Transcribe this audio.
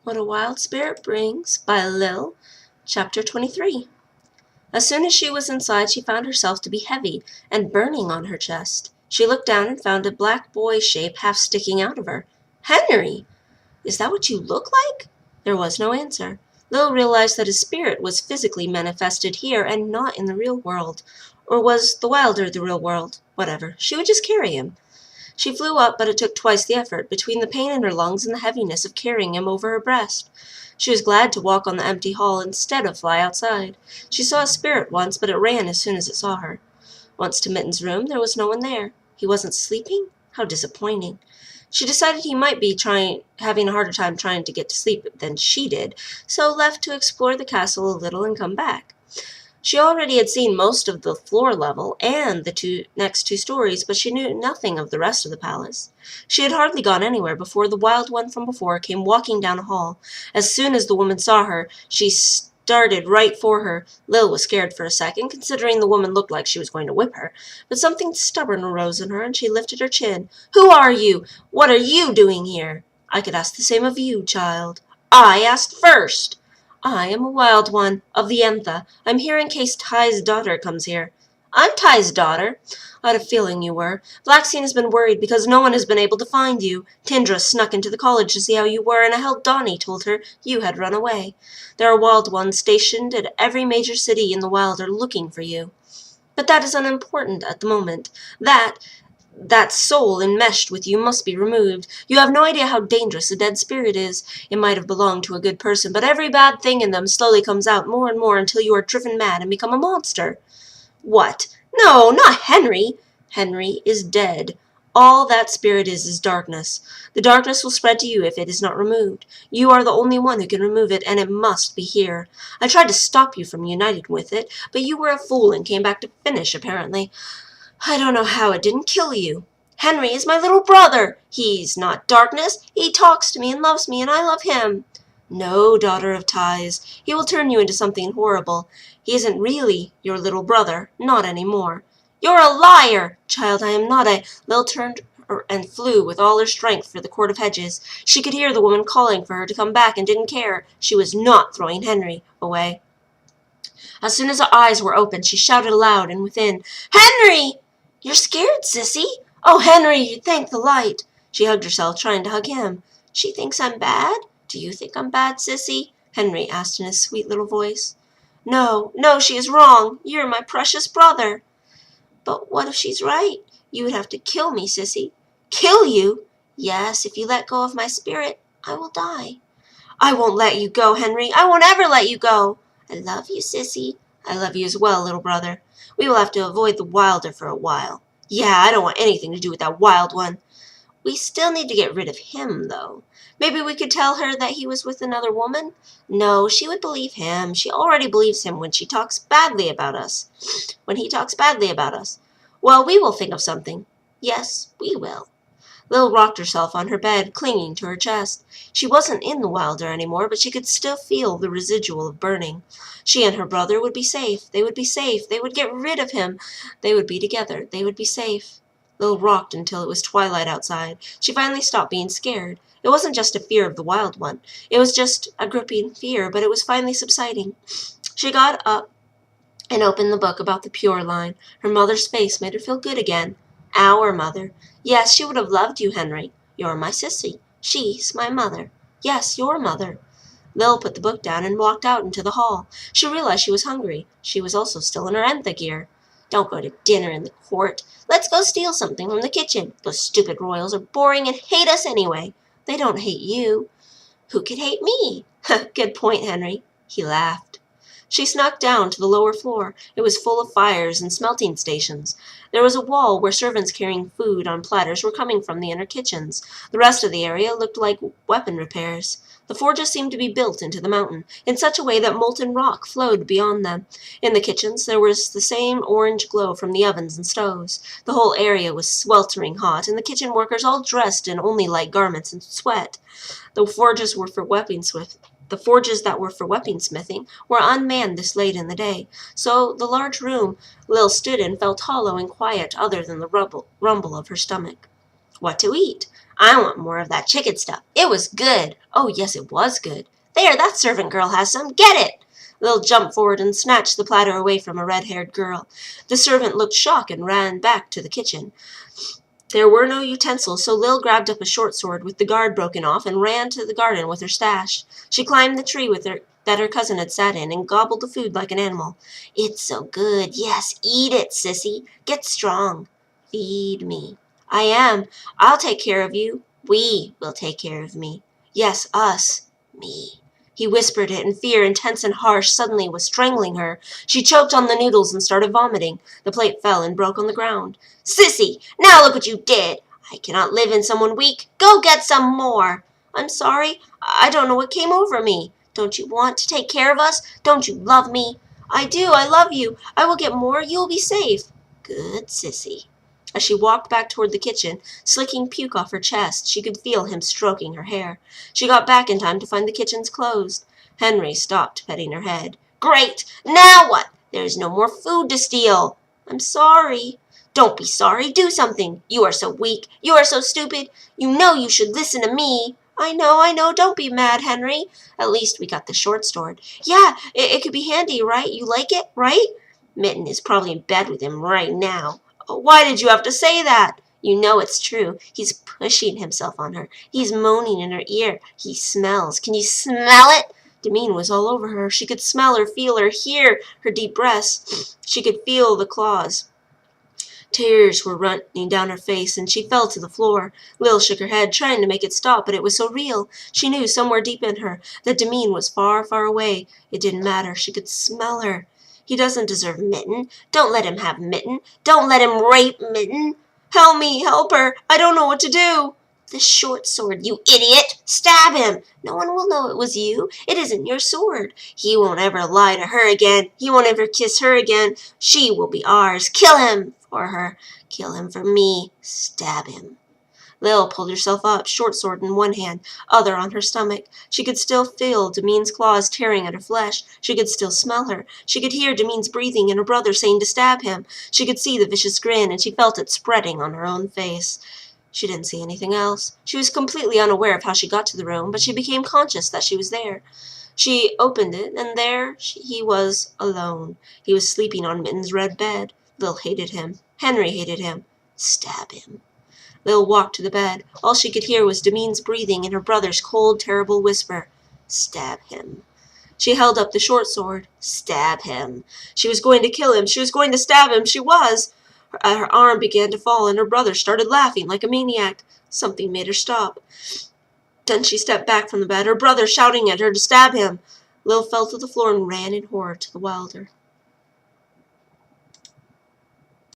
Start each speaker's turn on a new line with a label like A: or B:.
A: What a Wild Spirit Brings by Lil, Chapter 23. As soon as she was inside, she found herself to be heavy and burning on her chest. She looked down and found a black boy shape half sticking out of her. "Henry! Is that what you look like?" There was no answer. Lil realized that his spirit was physically manifested here and not in the real world. Or was the wilder the real world? Whatever. She would just carry him. She flew up, but it took twice the effort, between the pain in her lungs and the heaviness of carrying him over her breast. She was glad to walk on the empty hall instead of fly outside. She saw a spirit once, but it ran as soon as it saw her. Once to Mitten's room, there was no one there. He wasn't sleeping? How disappointing. She decided he might be having a harder time trying to get to sleep than she did, so left to explore the castle a little and come back. She already had seen most of the floor level and the next two stories, but she knew nothing of the rest of the palace. She had hardly gone anywhere before the wild one from before came walking down a hall. As soon as the woman saw her, she started right for her. Lil was scared for a second, considering the woman looked like she was going to whip her, but something stubborn arose in her, and she lifted her chin. "Who are you? What are you doing here?" "I could ask the same of you, child." "I asked first." "I am a wild one, of the Entha. I'm here in case Ty's daughter comes here." "I'm Ty's daughter." "I had a feeling you were. Blackseen has been worried because no one has been able to find you. Tindra snuck into the college to see how you were, and a held Donnie told her you had run away. There are wild ones stationed at every major city in the wild are looking for you. But that is unimportant at the moment. That soul enmeshed with you must be removed. You have no idea how dangerous a dead spirit is. It might have belonged to a good person, but every bad thing in them slowly comes out more and more until you are driven mad and become a monster." "What? No, not Henry." "Henry is dead. All that spirit is darkness. The darkness will spread to you if it is not removed. You are the only one who can remove it, and it must be here. I tried to stop you from uniting with it, but you were a fool and came back to finish, apparently. I don't know how it didn't kill you. Henry is my little brother. He's not darkness. He talks to me and loves me, and I love him." "No, daughter of Ty's. He will turn you into something horrible. He isn't really your little brother, not any more." "You're a liar!" "Child, I am not a—" Lil turned and flew with all her strength for the court of hedges. She could hear the woman calling for her to come back and didn't care. She was not throwing Henry away. As soon as her eyes were open, she shouted aloud and within, "Henry!" "You're scared, sissy?" "Oh, Henry, thank the light." She hugged herself, trying to hug him. "She thinks I'm bad? Do you think I'm bad, sissy?" Henry asked in his sweet little voice. No, she is wrong. You're my precious brother." "But what if she's right? You would have to kill me, sissy." "Kill you?" "Yes, if you let go of my spirit, I will die." "I won't let you go, Henry. I won't ever let you go." "I love you, sissy." "I love you as well, little brother. We will have to avoid the wilder for a while." "Yeah, I don't want anything to do with that wild one." "We still need to get rid of him, though. Maybe we could tell her that he was with another woman?" "No, she would believe him. She already believes him when she talks badly about us. When he talks badly about us. Well, we will think of something." "Yes, we will." Lil rocked herself on her bed, clinging to her chest. She wasn't in the wilder anymore, but she could still feel the residual of burning. She and her brother would be safe. They would be safe. They would get rid of him. They would be together. They would be safe. Lil rocked until it was twilight outside. She finally stopped being scared. It wasn't just a fear of the wild one. It was just a gripping fear, but it was finally subsiding. She got up and opened the book about the Pure Line. Her mother's face made her feel good again. Our mother. Yes, she would have loved you, Henry. You're my sissy. She's my mother. Yes, your mother. Lil put the book down and walked out into the hall. She realized she was hungry. She was also still in her Entha gear. "Don't go to dinner in the court. Let's go steal something from the kitchen. Those stupid royals are boring and hate us anyway." "They don't hate you." "Who could hate me?" "Good point, Henry." He laughed. She snuck down to the lower floor. It was full of fires and smelting stations. There was a wall where servants carrying food on platters were coming from the inner kitchens. The rest of the area looked like weapon repairs. The forges seemed to be built into the mountain, in such a way that molten rock flowed beyond them. In the kitchens there was the same orange glow from the ovens and stoves. The whole area was sweltering hot, and the kitchen workers all dressed in only light garments and sweat. The forges that were for weaponsmithing were unmanned this late in the day, so the large room Lil stood in felt hollow and quiet other than the rumble of her stomach. "What to eat?" I want more of that chicken stuff. It was good. Oh, yes, it was good. There, that servant girl has some. Get it! Lil jumped forward and snatched the platter away from a red-haired girl. The servant looked shocked and ran back to the kitchen. There were no utensils, so Lil grabbed up a short sword with the guard broken off and ran to the garden with her stash. She climbed the tree that her cousin had sat in and gobbled the food like an animal. It's so good. Yes, eat it, sissy. Get strong. Feed me. I am. I'll take care of you. We will take care of me. Yes, us. Me. He whispered it in fear, intense and harsh. Suddenly was strangling her. She choked on the noodles and started vomiting. The plate fell and broke on the ground. Sissy, now look what you did. I cannot live in someone weak. Go get some more. I'm sorry. I don't know what came over me. Don't you want to take care of us? Don't you love me? I do. I love you. I will get more. You will be safe. Good, sissy. As she walked back toward the kitchen, slicking puke off her chest, she could feel him stroking her hair. She got back in time to find the kitchens closed. Henry stopped petting her head. Great! Now what? There is no more food to steal. I'm sorry. Don't be sorry. Do something. You are so weak. You are so stupid. You know you should listen to me. I know. Don't be mad, Henry. At least we got the short sword. Yeah, it could be handy, right? You like it, right? Mitten is probably in bed with him right now. Why did you have to say that? You know it's true. He's pushing himself on her. He's moaning in her ear. He smells. Can you smell it? Demeen was all over her. She could smell her, feel her, hear her deep breaths. She could feel the claws. Tears were running down her face, and she fell to the floor. Lil shook her head, trying to make it stop, but it was so real. She knew somewhere deep in her that Demeen was far, far away. It didn't matter. She could smell her. He doesn't deserve Mitten. Don't let him have Mitten. Don't let him rape Mitten. Help me, help her. I don't know what to do. The short sword, you idiot. Stab him. No one will know it was you. It isn't your sword. He won't ever lie to her again. He won't ever kiss her again. She will be ours. Kill him for her. Kill him for me. Stab him. Lil pulled herself up, short sword in one hand, other on her stomach. She could still feel Demeen's claws tearing at her flesh. She could still smell her. She could hear Demeen's breathing and her brother saying to stab him. She could see the vicious grin, and she felt it spreading on her own face. She didn't see anything else. She was completely unaware of how she got to the room, but she became conscious that she was there. She opened it, and there he was alone. He was sleeping on Mitten's red bed. Lil hated him. Henry hated him. Stab him. Lil walked to the bed. All she could hear was Demeen's breathing and her brother's cold, terrible whisper. Stab him. She held up the short sword. Stab him. She was going to kill him. She was going to stab him. She was. Her arm began to fall, and her brother started laughing like a maniac. Something made her stop. Then she stepped back from the bed, her brother shouting at her to stab him. Lil fell to the floor and ran in horror to the Wilder.